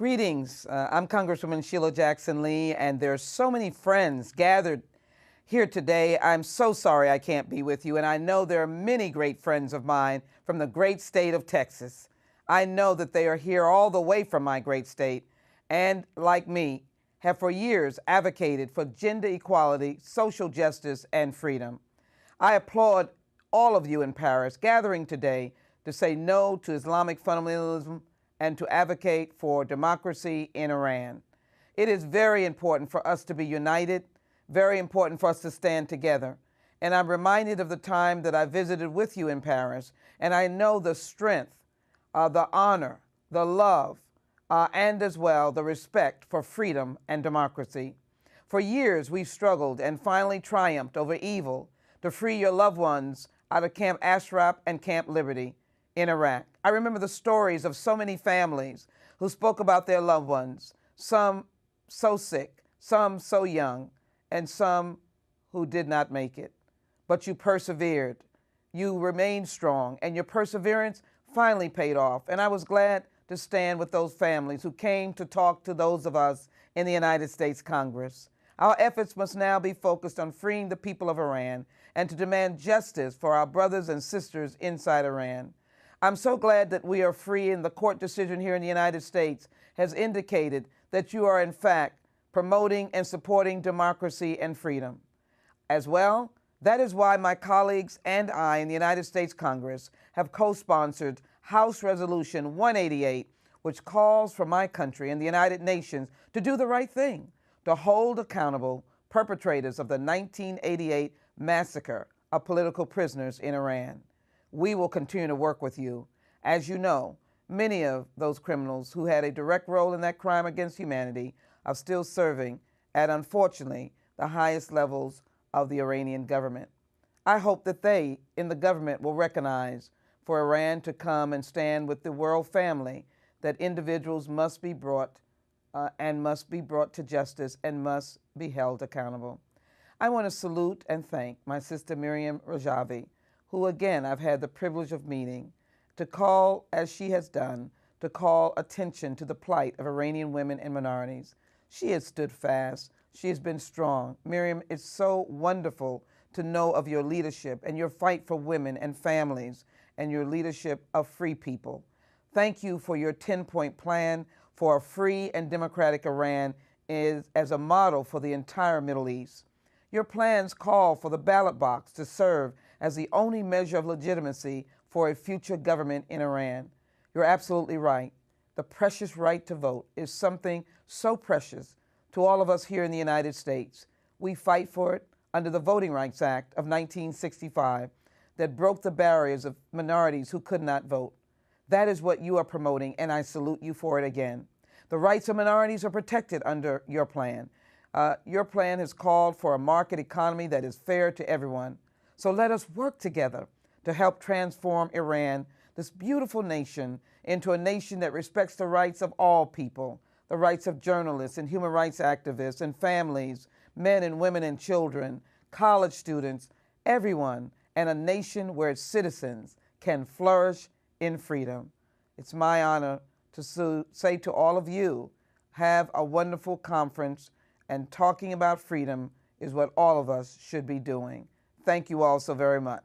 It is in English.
Greetings. I'm Congresswoman Sheila Jackson-Lee, and there's so many friends gathered here today. I'm so sorry I can't be with you, and I know there are many great friends of mine from the great state of Texas. I know that they are here all the way from my great state, and like me, have for years advocated for gender equality, social justice, and freedom. I applaud all of you in Paris gathering today to say no to Islamic fundamentalism and to advocate for democracy in Iran. It is very important for us to be united, very important for us to stand together. And I'm reminded of the time that I visited with you in Paris, and I know the strength, the honor, the love, and as well the respect for freedom and democracy. For years, we've struggled and finally triumphed over evil to free your loved ones out of Camp Ashraf and Camp Liberty in Iraq. I remember the stories of so many families who spoke about their loved ones, some so sick, some so young, and some who did not make it. But you persevered, you remained strong, and your perseverance finally paid off. And I was glad to stand with those families who came to talk to those of us in the United States Congress. Our efforts must now be focused on freeing the people of Iran and to demand justice for our brothers and sisters inside Iran. I'm so glad that we are free, and the court decision here in the United States has indicated that you are in fact promoting and supporting democracy and freedom. As well, that is why my colleagues and I in the United States Congress have co-sponsored House Resolution 188, which calls for my country and the United Nations to do the right thing, to hold accountable perpetrators of the 1988 massacre of political prisoners in Iran. We will continue to work with you. As you know, many of those criminals who had a direct role in that crime against humanity are still serving at, unfortunately, the highest levels of the Iranian government. I hope that they in the government will recognize for Iran to come and stand with the world family that individuals must be brought to justice and must be held accountable. I want to salute and thank my sister Miriam Rajavi, who again I've had the privilege of meeting, to call, as she has done, to call attention to the plight of Iranian women and minorities. She has stood fast. She has been strong. Miriam, it's so wonderful to know of your leadership and your fight for women and families and your leadership of free people. Thank you for your 10-point plan for a free and democratic Iran as a model for the entire Middle East. Your plans call for the ballot box to serve as the only measure of legitimacy for a future government in Iran. You're absolutely right. The precious right to vote is something so precious to all of us here in the United States. We fight for it under the Voting Rights Act of 1965 that broke the barriers of minorities who could not vote. That is what you are promoting, and I salute you for it again. The rights of minorities are protected under your plan. Your plan has called for a market economy that is fair to everyone. So let us work together to help transform Iran, this beautiful nation, into a nation that respects the rights of all people, the rights of journalists and human rights activists and families, men and women and children, college students, everyone, and a nation where its citizens can flourish in freedom. It's my honor to say to all of you, have a wonderful conference, and talking about freedom is what all of us should be doing. Thank you all so very much.